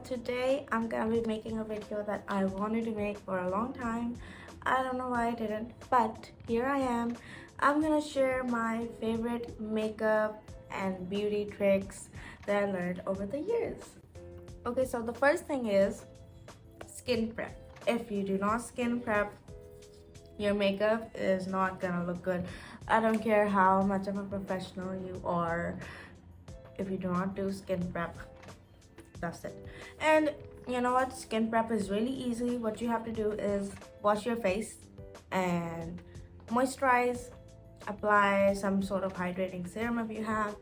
today I'm gonna be making a video that I wanted to make for a long time. I don't know why I didn't, but here I am. I'm gonna share my favorite makeup and beauty tricks that I learned over the years. Okay, so the first thing is skin prep. If you do not skin prep, your makeup is not gonna look good. I don't care how much of a professional you are. If you do not do skin prep, that's it. And you know what, skin prep is really easy. What you have to do is wash your face and moisturize, apply some sort of hydrating serum if you have,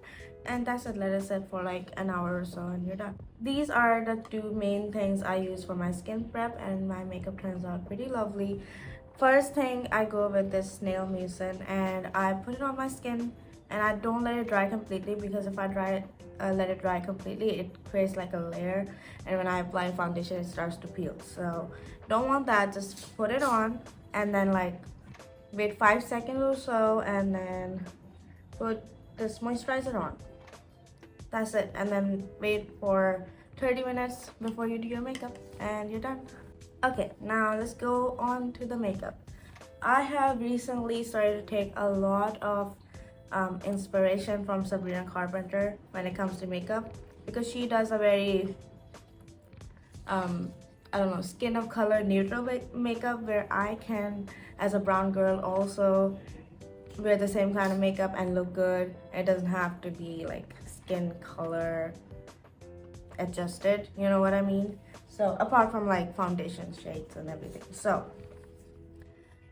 and that's it. Let it sit for like an hour or so and you're done. These are the two main things I use for my skin prep, and my makeup turns out pretty lovely. First thing, I go with this snail mucin and I put it on my skin, and I don't let it dry completely, because if I let it dry completely, it creates like a layer, and when I apply foundation, it starts to peel. So don't want that. Just put it on and then like wait 5 seconds or so, and then put this moisturizer on. That's it. And then wait for 30 minutes before you do your makeup and you're done. Okay, now let's go on to the makeup. I have recently started to take a lot of inspiration from Sabrina Carpenter when it comes to makeup, because she does a very I don't know, skin of color neutral makeup, where I can, as a brown girl, also wear the same kind of makeup and look good. It doesn't have to be like skin color adjusted, you know what I mean? So apart from like foundation shades and everything. So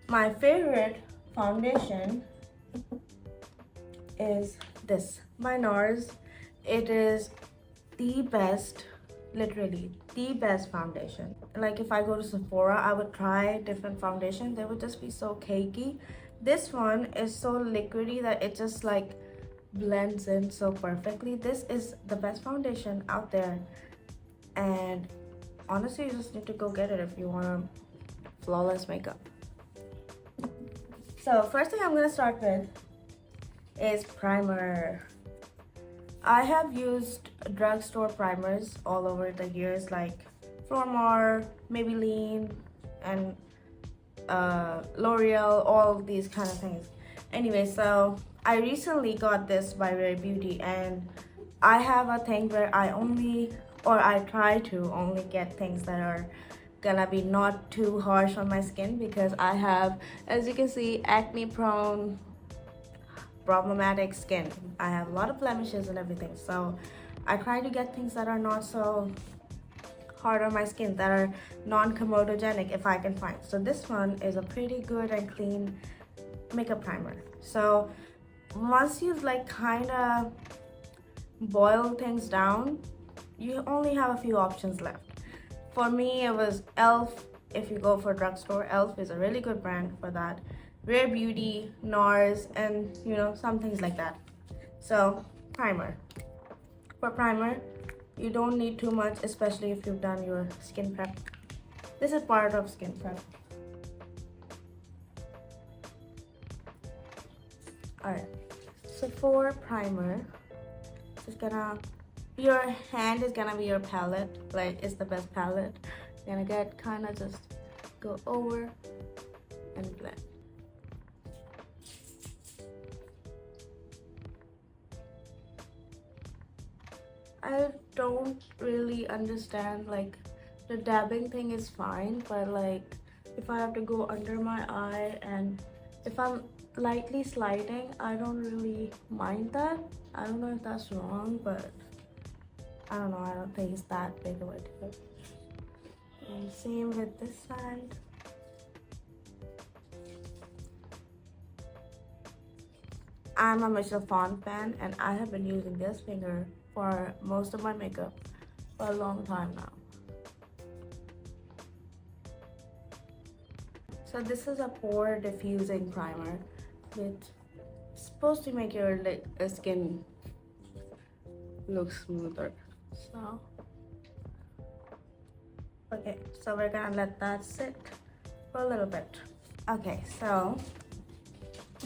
my favorite foundation is this by NARS. It is the best, literally the best foundation. Like if I go to Sephora, I would try different foundations. They would just be so cakey. This one is so liquidy that it just like blends in so perfectly. This is the best foundation out there, and honestly, you just need to go get it if you want a flawless makeup. So first thing I'm gonna start with is primer. I have used drugstore primers all over the years, like Flormar, Maybelline, and L'Oreal, all these kind of things. Anyway, so I recently got this by Rare Beauty, and I have a thing where I try to only get things that are gonna be not too harsh on my skin, because I have, as you can see, acne prone, problematic skin. I have a lot of blemishes and everything, so I try to get things that are not so hard on my skin, that are non-comedogenic if I can find. So this one is a pretty good and clean makeup primer. So once you've like kind of boiled things down, you only have a few options left. For me, it was ELF. If you go for drugstore, ELF is a really good brand for that. Rare Beauty, NARS, and you know, some things like that. So primer. For primer, you don't need too much, especially if you've done your skin prep. This is part of skin prep. Alright, so for primer, just gonna, your hand is gonna be your palette. Like, it's the best palette. You're gonna get kind of just go over and blend. I don't really understand, like the dabbing thing is fine, but like if I have to go under my eye and if I'm lightly sliding, I don't really mind that. I don't know if that's wrong, but I don't know, I don't think it's that big of a deal. And same with this side. I'm a Michelle Phan fan, and I have been using this finger for most of my makeup for a long time now. So this is a pore diffusing primer, which is supposed to make your skin look smoother. So okay, so we're gonna let that sit for a little bit. Okay, so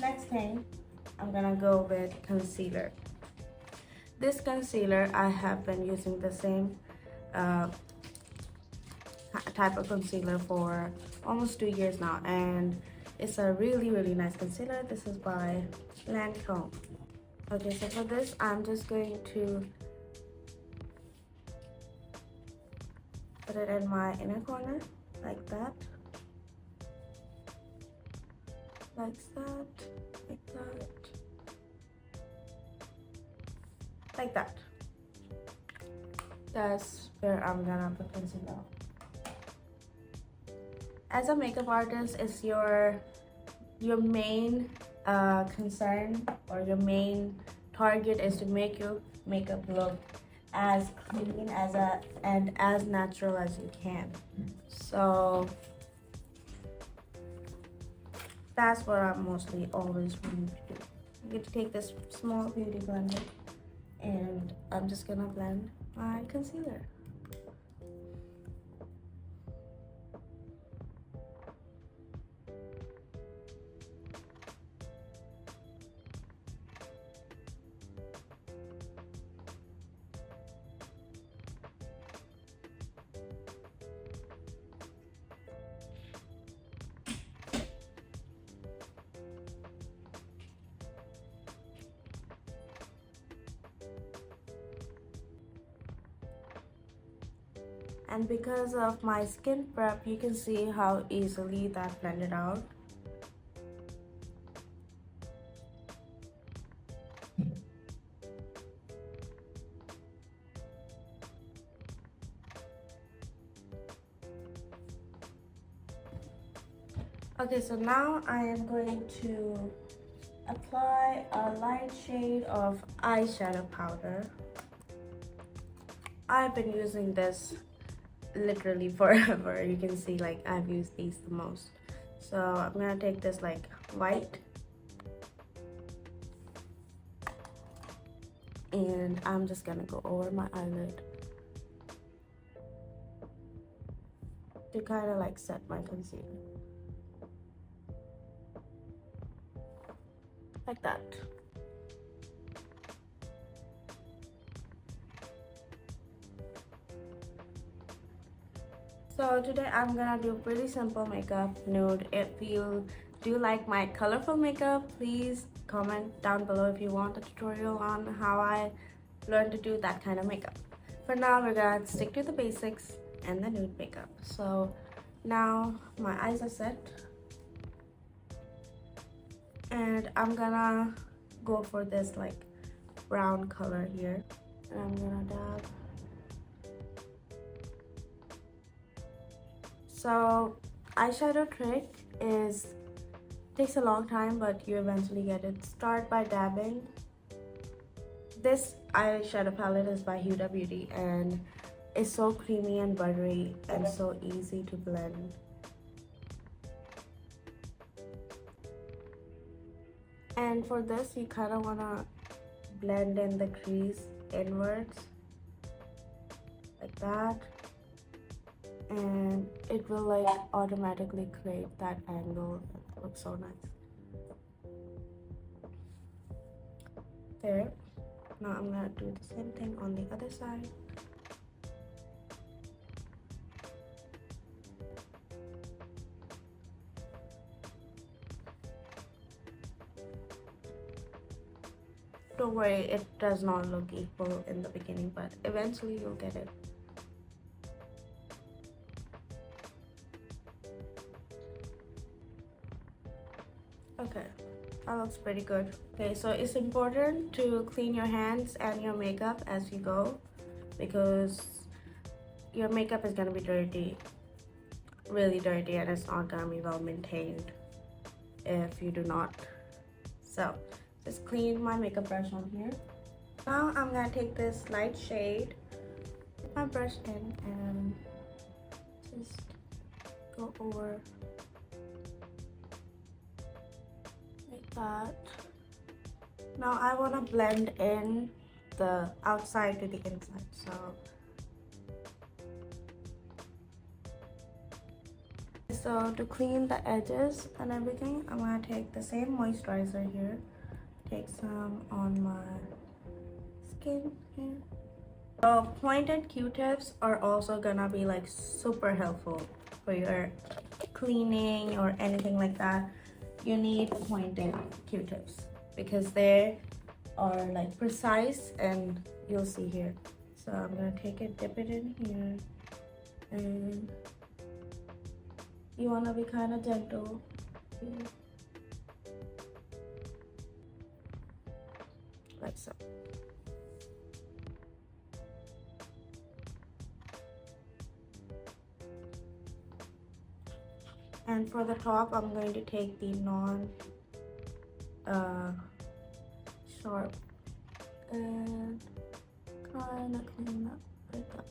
next thing, I'm gonna go with concealer. This concealer, I have been using the same type of concealer for almost 2 years now, and it's a really nice concealer. This is by Lancome. Okay, so for this, I'm just going to put it in my inner corner like that. Like that, like that, like that. That's where I'm gonna put concealer. As a makeup artist, it's your main concern, or your main target is to make your makeup look as clean and as natural as you can. So that's what I'm mostly always wanting to do. I'm going to take this small beauty blender and I'm just gonna blend my concealer. And because of my skin prep, you can see how easily that blended out. Okay, so now I am going to apply a light shade of eyeshadow powder. I've been using this literally forever. You can see, like, I've used these the most. So I'm gonna take this like white and I'm just gonna go over my eyelid to kind of like set my concealer like that. So today I'm gonna do pretty simple makeup, nude. If you do like my colorful makeup, please comment down below if you want a tutorial on how I learned to do that kind of makeup. For now, we're gonna stick to the basics and the nude makeup. So now my eyes are set and I'm gonna go for this like brown color here, and I'm gonna dab. So eyeshadow trick takes a long time, but you eventually get it. Start by dabbing. This eyeshadow palette is by Huda Beauty and it's so creamy and buttery and so easy to blend. And for this, you kind of want to blend in the crease inwards like that, and it will like automatically create that angle that looks so nice. There. Now I'm gonna do the same thing on the other side. Don't worry, it does not look equal in the beginning, but eventually you'll get it. Okay, that looks pretty good. Okay, so it's important to clean your hands and your makeup as you go, because your makeup is gonna be dirty, really dirty, and it's not gonna be well maintained if you do not. So just clean my makeup brush on here. Now I'm gonna take this light shade, put my brush in, and just go over like that. Now I want to blend in the outside to the inside. So to clean the edges and everything, I'm gonna take the same moisturizer here, take some on my skin here, So pointed Q-tips are also gonna be like super helpful for your cleaning or anything like that. You need pointed Q-tips because they are like precise, and you'll see here. So I'm gonna take it, dip it in here, and you wanna be kind of gentle here, like so. And for the top, I'm going to take the sharp and kind of clean up like that.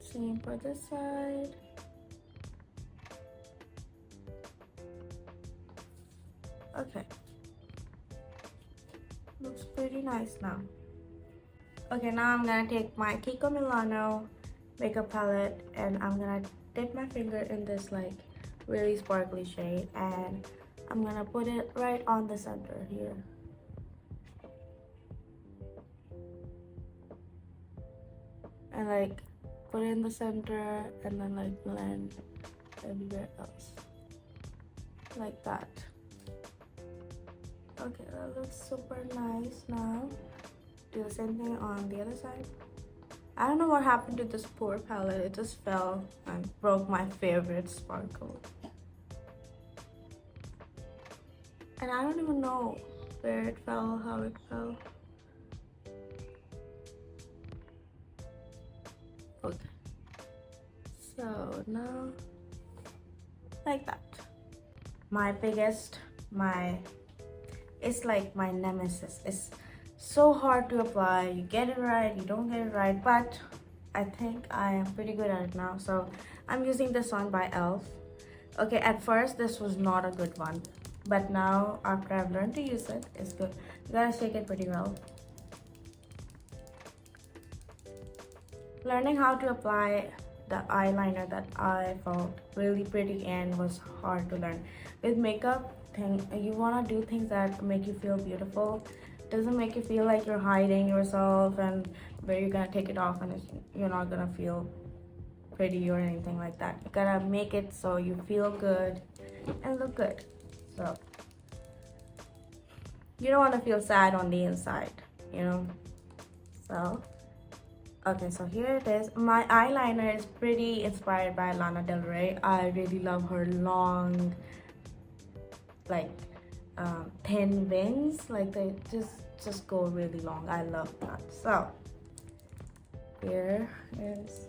Same for this side. Okay. Looks pretty nice now. Okay, now I'm gonna take my Kiko Milano makeup palette and I'm gonna dip my finger in this like really sparkly shade, and I'm gonna put it right on the center here. And like put it in the center and then like blend everywhere else. Like that. Okay, that looks super nice now. Do the same thing on the other side. I don't know what happened to this poor palette. It just fell and broke my favorite sparkle. And I don't even know where it fell, how it fell. Okay. So now, like that. It's like my nemesis. It's so hard to apply. You get it right, you don't get it right, but I think I am pretty good at it now. So I'm using this one by e.l.f. Okay, at first this was not a good one, but now after I've learned to use it, it's good. You gotta shake it pretty well. Learning how to apply the eyeliner that I felt really pretty and was hard to learn. With makeup, you wanna do things that make you feel beautiful. Doesn't make you feel like you're hiding yourself and where you're gonna take it off and you're not gonna feel pretty or anything like that. You gotta make it so you feel good and look good. So you don't want to feel sad on the inside, you know. So okay, so here it is. My eyeliner is pretty inspired by Lana Del Rey. I really love her long, like thin wings. Like they just go really long. I love that. So here is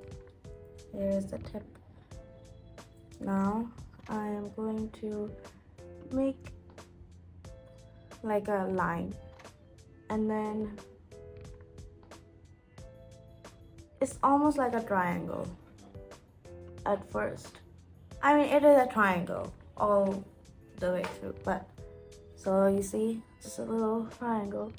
the tip. Now I am going to make like a line, and then it's almost like a triangle at first. I mean, it is a triangle all the way through, but so you see, just a little triangle.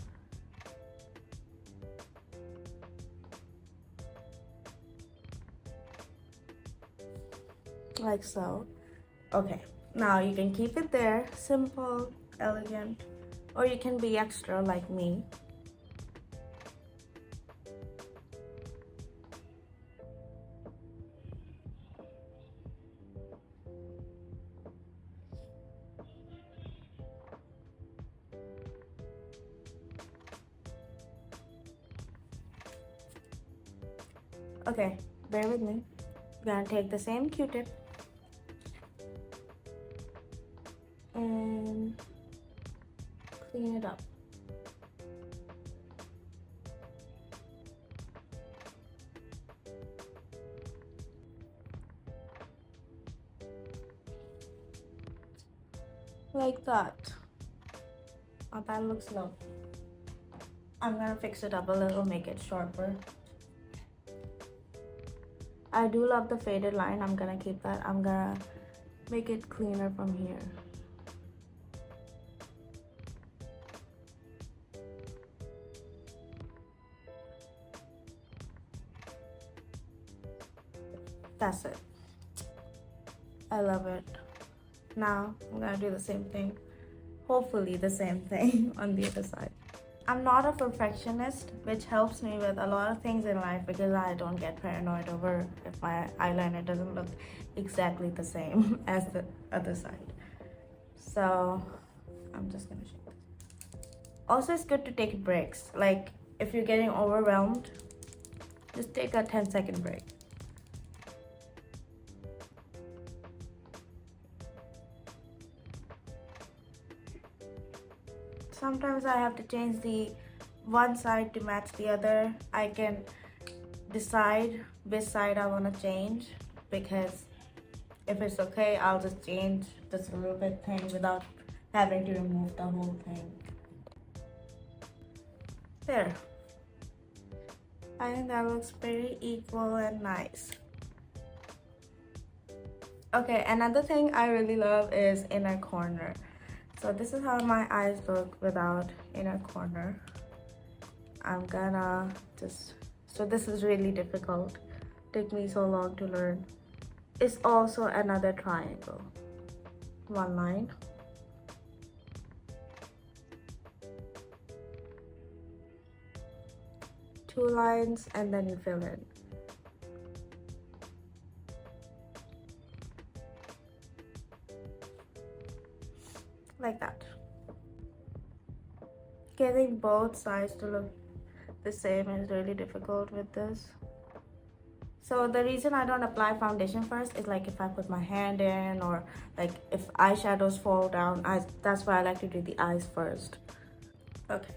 Like so. Okay, now you can keep it there, simple, elegant, or you can be extra like me. Okay, bear with me. I'm gonna take the same Q-tip and clean it up. Like that. Oh, that looks low. I'm gonna fix it up a little, make it sharper. I do love the faded line. I'm gonna keep that. I'm gonna make it cleaner from here. That's it. I love it. Now I'm gonna do the same thing. Hopefully the same thing on the other side. I'm not a perfectionist, which helps me with a lot of things in life because I don't get paranoid over if my eyeliner doesn't look exactly the same as the other side. So I'm just gonna show this. Also, it's good to take breaks. Like if you're getting overwhelmed, just take a 10-second break. Sometimes I have to change the one side to match the other. I can decide which side I want to change, because if it's okay, I'll just change this a little bit thing without having to remove the whole thing. There. I think that looks pretty equal and nice. Okay, another thing I really love is inner corner. So this is how my eyes look without inner corner. I'm gonna just, so this is really difficult. Took me so long to learn. It's also another triangle. One line. Two lines, and then you fill in. Like that. Getting both sides to look the same is really difficult with this. So the reason I don't apply foundation first is like if I put my hand in, or like if eyeshadows fall down, that's why I like to do the eyes first. Okay,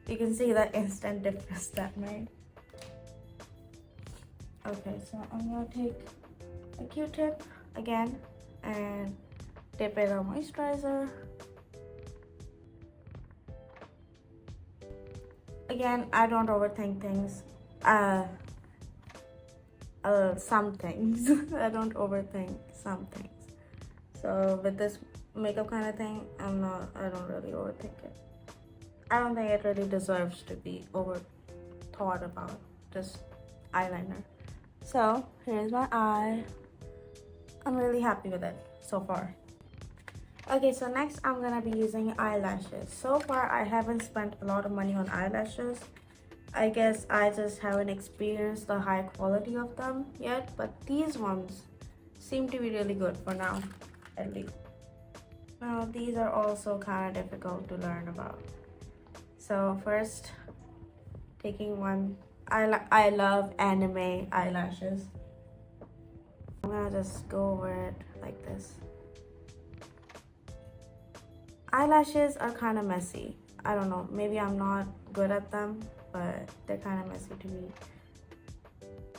you can see the instant difference that made. Okay, so I'm gonna take a Q-tip again and dip it on moisturizer. Again, I don't overthink things. Some things. I don't overthink some things. So with this makeup kind of thing, I don't really overthink it. I don't think it really deserves to be over thought about, just eyeliner. So here's my eye. I'm really happy with it so far. Okay, so next I'm gonna be using eyelashes. So far I haven't spent a lot of money on eyelashes. I guess I just haven't experienced the high quality of them yet, but these ones seem to be really good for now, at least. Now these are also kind of difficult to learn about. So first, taking one, I love anime eyelashes. I'm gonna just go over it like this. Eyelashes are kind of messy. I don't know, maybe I'm not good at them, but they're kind of messy to me.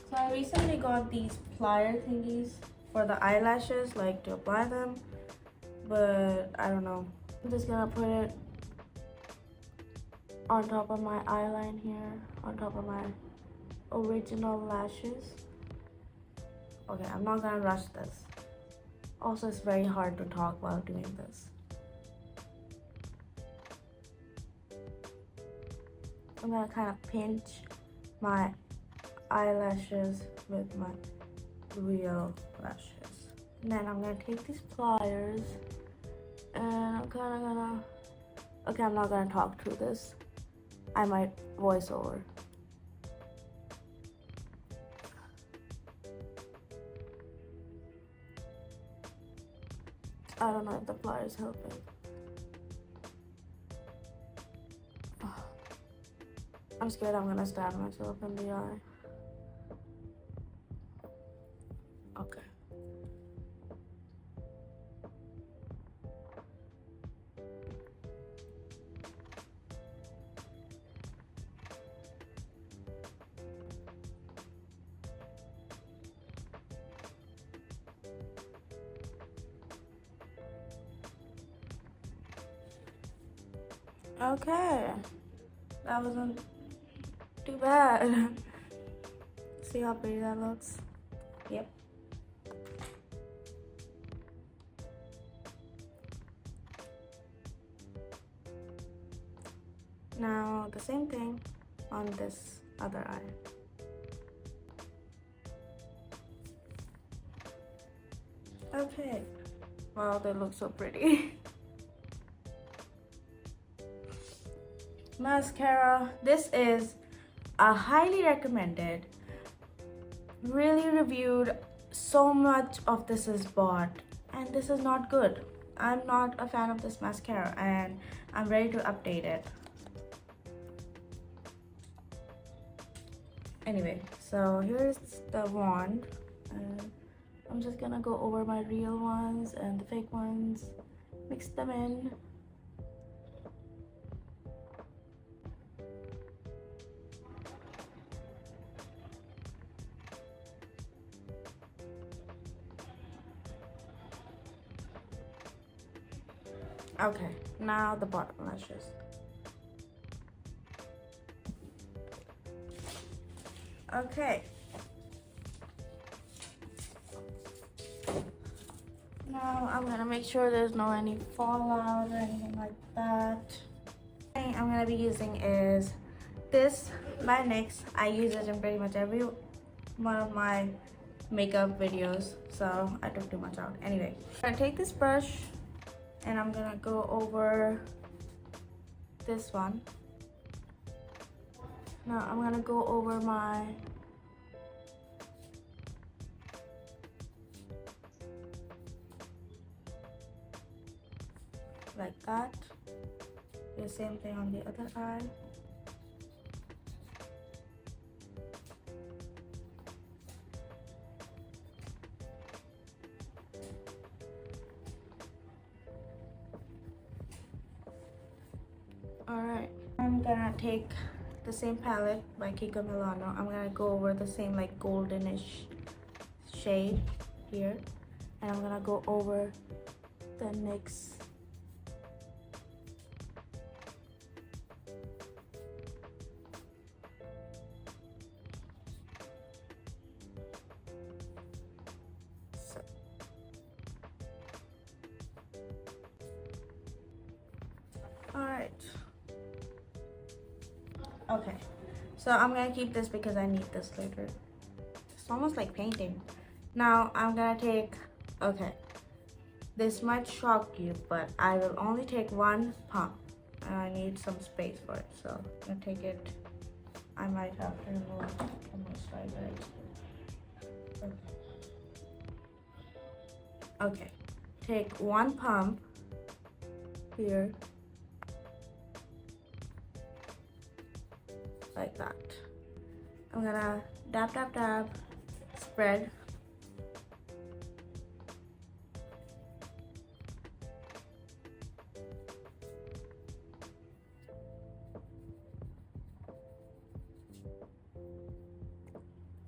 So I recently got these plier thingies for the eyelashes, like to apply them, but I don't know. I'm just gonna put it on top of my eyeline here, on top of my original lashes. Okay, I'm not gonna rush this. Also, it's very hard to talk while doing this. I'm gonna kind of pinch my eyelashes with my real lashes. And then I'm gonna take these pliers and I'm kind of gonna, okay, I'm not gonna talk through this. I might voice over. I don't know if the pliers helping. I'm scared I'm gonna stab myself in the eye. Okay. Okay. That wasn't too bad. See how pretty that looks? Yep. Now the same thing on this other eye. Okay. Wow, they look so pretty. mascara. This is a highly recommended, really reviewed. So much of this is bought, and this is not good. I'm not a fan of this mascara, and I'm ready to update it. Anyway, so here's the wand. I'm just gonna go over my real ones and the fake ones, mix them in. Okay, now the bottom lashes. Okay. Now I'm gonna make sure there's no any fallout or anything like that. The thing I'm gonna be using is this by NYX. I use it in pretty much every one of my makeup videos, so I took too much out. Anyway, I'm gonna take this brush and I'm gonna go over this one. Now I'm gonna go over my like that. Do the same thing on the other eye. Alright, I'm gonna take the same palette by Kiko Milano. I'm gonna go over the same like goldenish shade here, and I'm gonna go over the NYX Alright. Okay. So I'm gonna keep this because I need this later. It's almost like painting. Now I'm gonna take, okay. This might shock you, but I will only take one pump. And I need some space for it. So I'm gonna take it. I might have to remove almost like that. Okay. Take one pump here. Like that. I'm gonna dab, dab, dab, spread.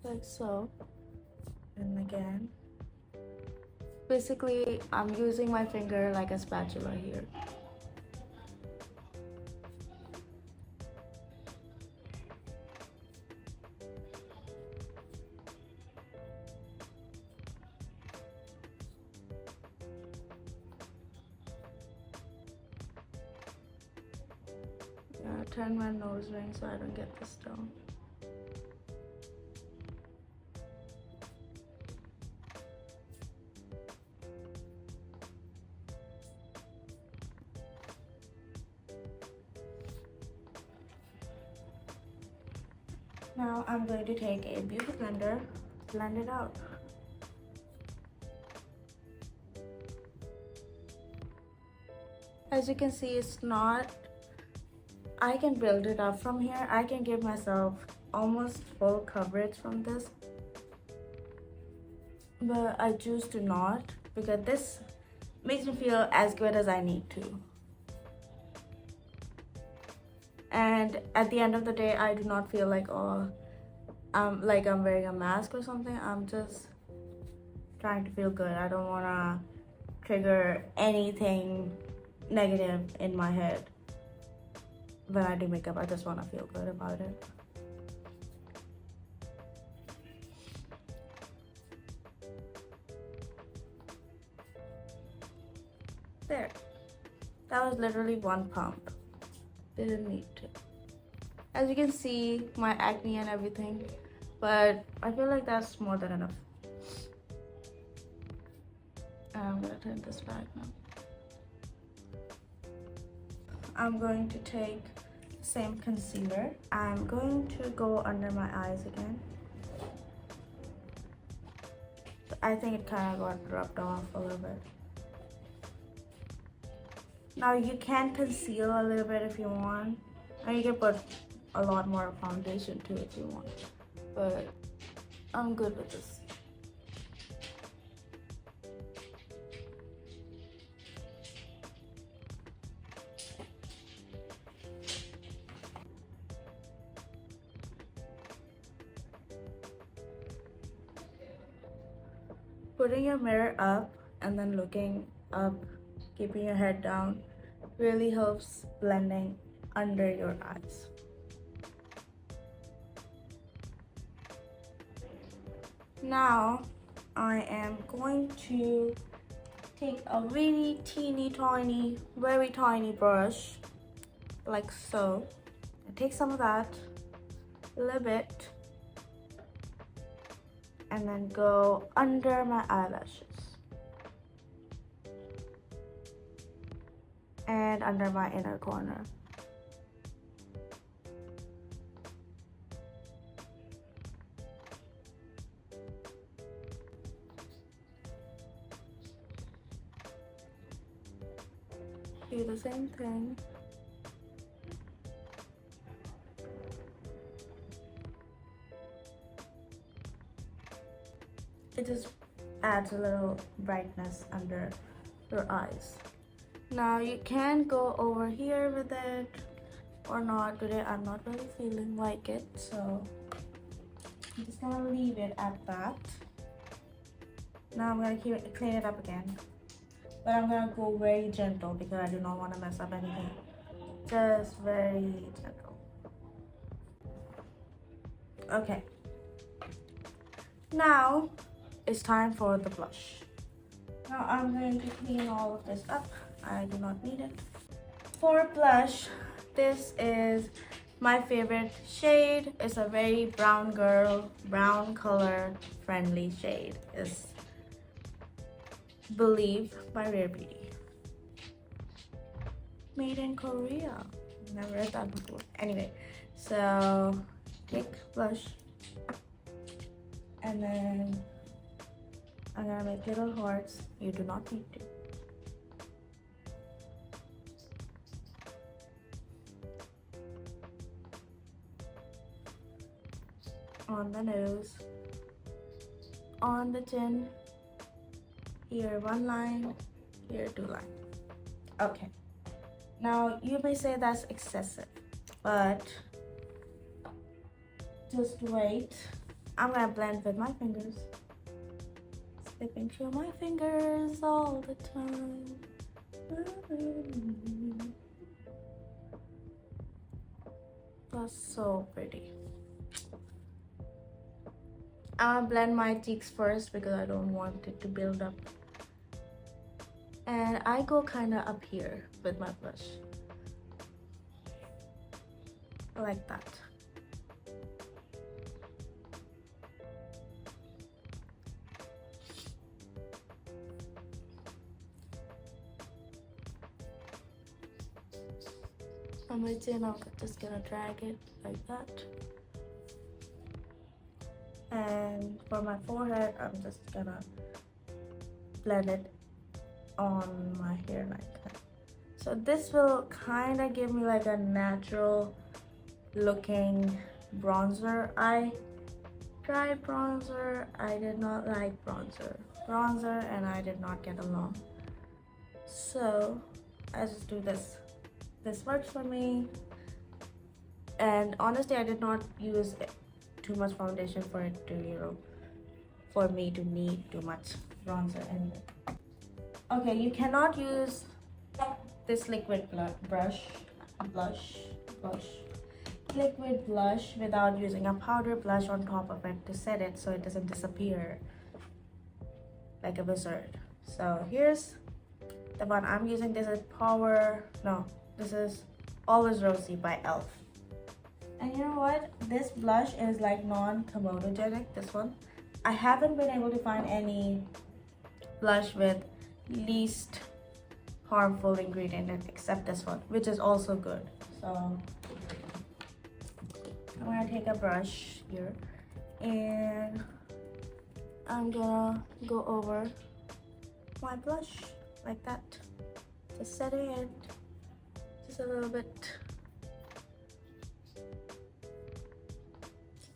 Like so. And again. Basically, I'm using my finger like a spatula here. Turn my nose ring so I don't get the stone. Now I'm going to take a beauty blender, blend it out. As you can see, it's not, I can build it up from here. I can give myself almost full coverage from this, but I choose to not because this makes me feel as good as I need to. And at the end of the day, I do not feel like, oh, I'm wearing a mask or something. I'm just trying to feel good. I don't want to trigger anything negative in my head. When I do makeup, I just want to feel good about it. There. That was literally one pump. Didn't need to. As you can see, my acne and everything, but I feel like that's more than enough. I'm gonna turn this back now. I'm going to take the same concealer. I'm going to go under my eyes again. I think it kind of got rubbed off a little bit. Now you can conceal a little bit if you want, and you can put a lot more foundation too if you want, but I'm good with this. Putting your mirror up and then looking up, keeping your head down, really helps blending under your eyes. Now I am going to take a really teeny tiny, very tiny brush, like so. And take some of that, a little bit, and then go under my eyelashes and under my inner corner. Do the same thing. It just adds a little brightness under your eyes. Now you can go over here with it or not. Today I'm not really feeling like it, so I'm just gonna leave it at that. Now I'm gonna clean it up again, but I'm gonna go very gentle because I do not want to mess up anything. Just very gentle. Okay. Now it's time for the blush. Now I'm going to clean all of this up. I do not need it. For blush, this is my favorite shade. It's a very brown girl, brown color friendly shade. It's Believe by Rare Beauty. Made in Korea. Never read that before. Anyway, so take blush and then I'm gonna make little hearts. You do not need to. On the nose, on the chin, here one line, here two lines. Okay, now you may say that's excessive, but just wait. I'm gonna blend with my fingers, slipping through my fingers all the time. That's so pretty. I'm gonna blend my cheeks first because I don't want it to build up. And I go kind of up here with my blush. Like that. On my chin, I'm just gonna drag it like that. And for my forehead, I'm just gonna blend it on my hairline. So this will kind of give me like a natural looking bronzer. I tried bronzer, I did not like bronzer and I did not get along. So I just do this. This works for me. And honestly, I did not use too much foundation for it to, for me to need too much bronzer anyway. Okay, you cannot use this liquid liquid blush without using a powder blush on top of it to set it so it doesn't disappear like a wizard. So here's the one I'm using. This is Always Rosy by e.l.f. And you know what? This blush is like non-comedogenic, this one. I haven't been able to find any blush with least harmful ingredient except this one, which is also good. So I'm gonna take a brush here and I'm gonna go over my blush like that. Just setting it just a little bit,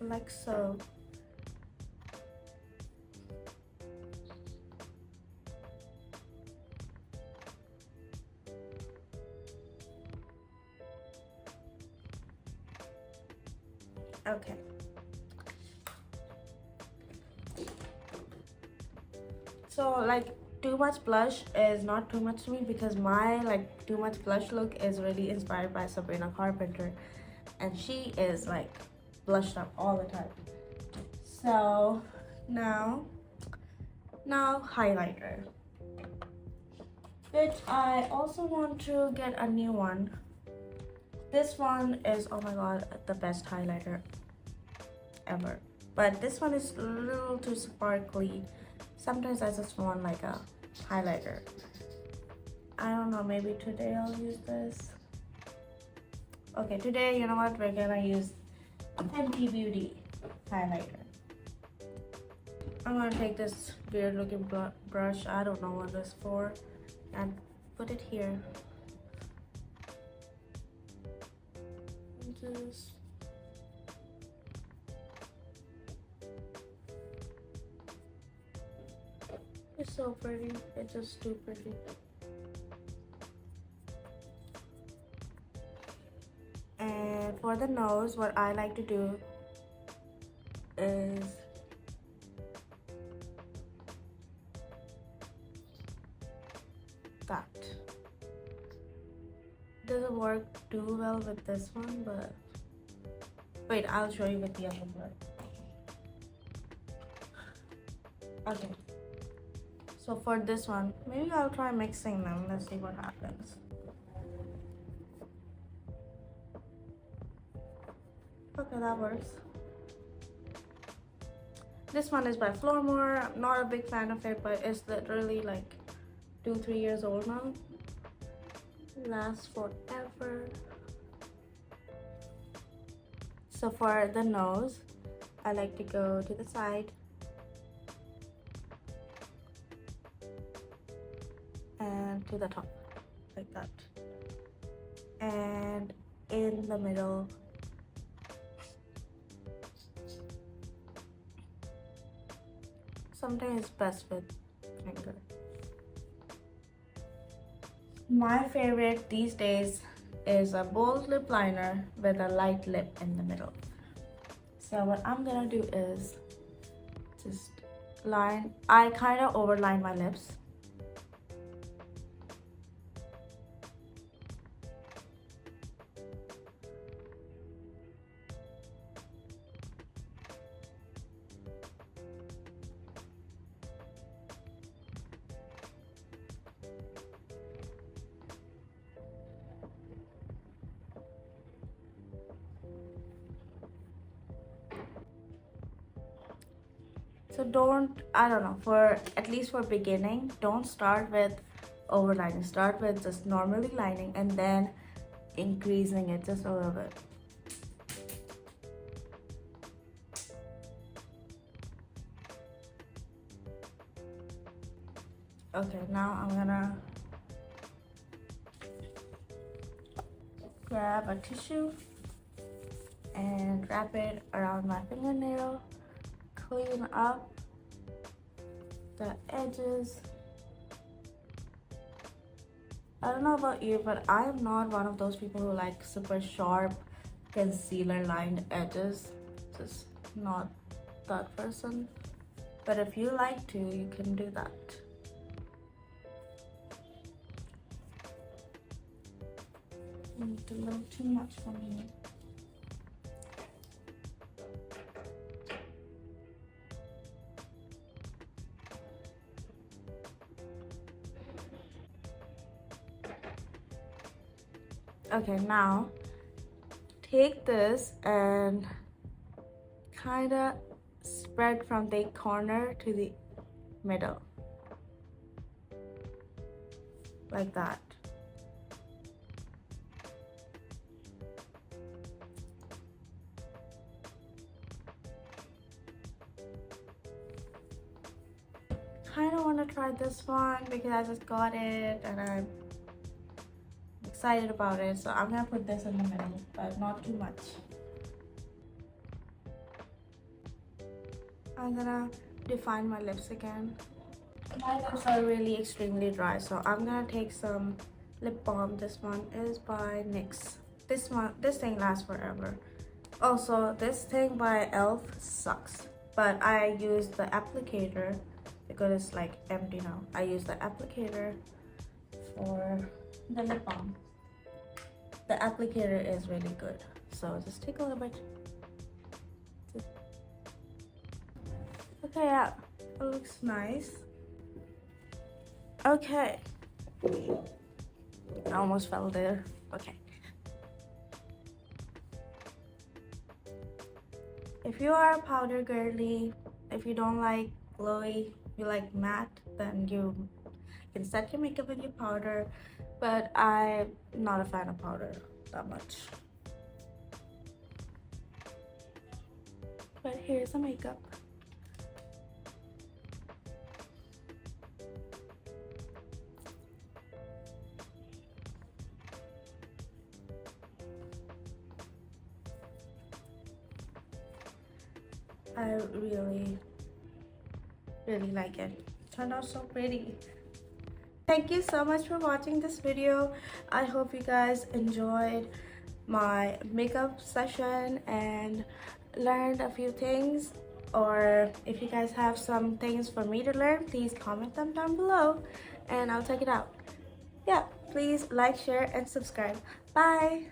like so. Okay. So like too much blush is not too much to me because my like too much blush look is really inspired by Sabrina Carpenter, and she is like blushed up all the time. So now highlighter, which I also want to get a new one. This one is, oh my god, the best highlighter ever, but this one is a little too sparkly. Sometimes I just want like a highlighter. I don't know, maybe today I'll use this. Okay, today, you know what, we're gonna use Fenty Beauty highlighter. I'm gonna take this weird looking brush, I don't know what it's for, and put it here. And just it's so pretty. It's just too pretty. And for the nose, what I like to do is that. Doesn't work too well with this one, but wait, I'll show you with the other one. Okay. So for this one, maybe I'll try mixing them. Let's see what happens. Okay, that works. This one is by Flormore. I'm not a big fan of it, but it's literally like 2-3 years old now. Lasts forever. So for the nose, I like to go to the side and to the top, like that, and in the middle. Sometimes it's best with finger. My favorite these days is a bold lip liner with a light lip in the middle. So what I'm gonna do is just line, I kind of overline my lips. So don't, I don't know, for at least for beginning, don't start with overlining. Start with just normally lining and then increasing it just a little bit. Okay, now I'm gonna grab a tissue and wrap it around my fingernail. Clean up the edges. I don't know about you, but I am not one of those people who like super sharp concealer lined edges. Just not that person. But if you like to, you can do that. It's a little too much for me. Okay, now take this and kind of spread from the corner to the middle, like that. want to try this one because I just got it and I'm excited about it. So I'm gonna put this in the middle, but not too much. I'm gonna define my lips again. My lips are really extremely dry, so I'm gonna take some lip balm. This one is by NYX. This thing lasts forever. Also, this thing by ELF sucks, but I use the applicator because it's like empty now. I use the applicator for the lip balm. The applicator is really good, so just take a little bit. Okay, yeah, it looks nice. Okay, I almost fell there. Okay. If you are a powder girly, if you don't like glowy, you like matte, then you can set your makeup with your powder, but I'm not a fan of powder that much. But here's the makeup. I really like it. It turned out so pretty. Thank you so much for watching this video. I hope you guys enjoyed my makeup session and learned a few things. Or if you guys have some things for me to learn, please comment them down below and I'll check it out. Yeah, please like, share, and subscribe. Bye!